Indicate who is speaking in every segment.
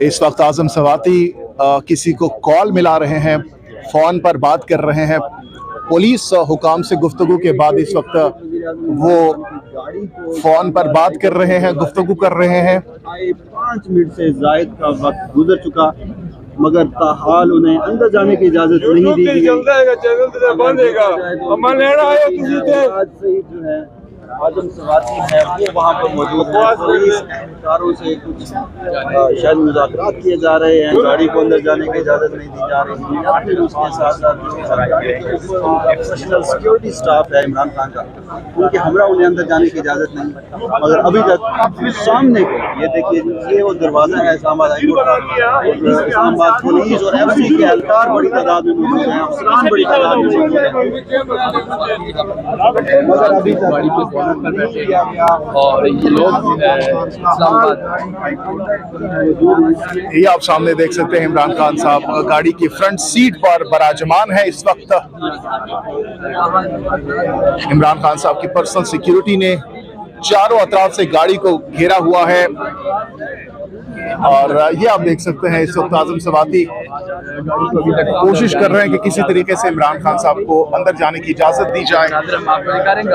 Speaker 1: इस वक्त आजम सवाती किसी को कॉल मिला रहे हैं, फ़ोन पर बात कर रहे हैं। पुलिस हुकाम से गुफ्तगू के बाद इस वक्त वो फ़ोन पर बात कर रहे हैं, गुफ्तगू कर रहे हैं।
Speaker 2: 5 मिनट से जायद का वक्त गुजर चुका, मगर ताहाल उन्हें अंदर जाने की इजाज़त नहीं दी गई। आज से जो है आजम सवाती है वो वहाँ पर मौजूद है। पुलिस एहलकारों से कुछ शायद मुज़ाकरात किए जा रहे हैं, गाड़ी को अंदर जाने की इजाज़त नहीं दी जा रही है। या फिर उसके साथ साथ प्रोफेशनल सिक्योरिटी स्टाफ है इमरान खान का, उनके हमरा उन्हें अंदर जाने की इजाज़त नहीं। मगर अभी तक सामने को ये देखिए, ये वो दरवाज़ा है इस्लामाबाद हाई कोर्ट का। इस्लामाबाद पुलिस और एफसी के एहलकार बड़ी तादाद में मौजूद हैं, अफसरान बड़ी तादाद में मौजूद हैं, मगर अभी तक
Speaker 3: और ये लोग इस्लामाबाद,
Speaker 1: ये आप सामने देख सकते हैं इमरान खान साहब गाड़ी की फ्रंट सीट पर बराजमान है। इस वक्त इमरान खान साहब की पर्सनल सिक्योरिटी ने चारों अतराफ से गाड़ी को घेरा हुआ है और ये आप देख सकते हैं इस वक्त आजम सवाती कोशिश कर रहे हैं कि किसी तरीके से इमरान खान साहब को अंदर जाने की इजाजत दी जाए।
Speaker 3: गाड़ी की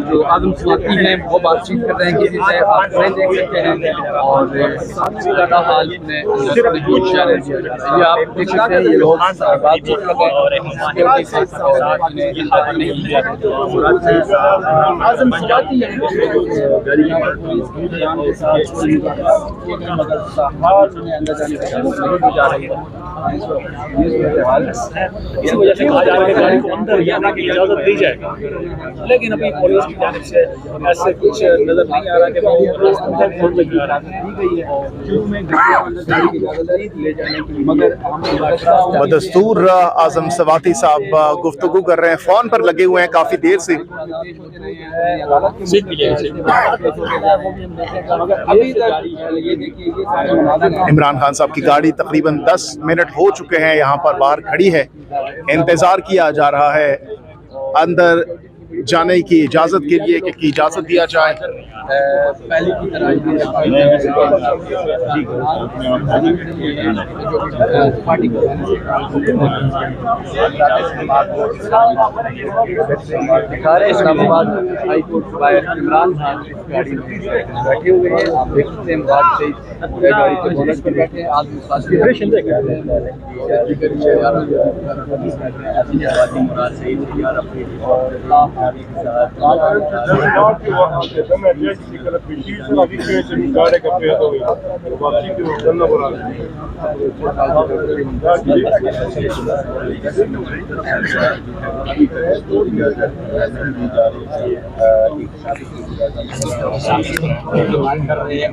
Speaker 3: जो आजम सवाती हैं वो बातचीत कर रहे हैं किसी से, आप देख सकते हैं। और हाल में ये आप देख सकते हैं, ये लोग बातचीत कर रहे हैं।
Speaker 4: इसी वजह से कहा जा रहा है गाड़ी को अंदर जाने की इजाजत दी जाएगी, लेकिन अभी पुलिस की जानिब से ऐसे कुछ नजर नहीं आ रहा कि वो अंदर खोल दी गई है। शुरू में गाड़ी की इजाजत नहीं दिए जाने की, मगर
Speaker 1: बदस्तूर आजम सवाती साहब गुफ्तगू कर रहे हैं, फोन पर लगे हुए हैं काफी देर से। इमरान खान साहब की गाड़ी तकरीबन 10 मिनट हो चुके हैं यहाँ पर बाहर खड़ी है, इंतजार किया जा रहा है अंदर जाने की इजाजत के लिए कि इजाजत दिया जाए।
Speaker 3: पहले की तरह इस्लामाबाद हाई कोर्ट इमरान खान गाड़ी में बैठे हुए हैं। आप देख सकते हैं बात से गाड़ी के बोनट पर बैठे हैं। आज कर रहे हैं।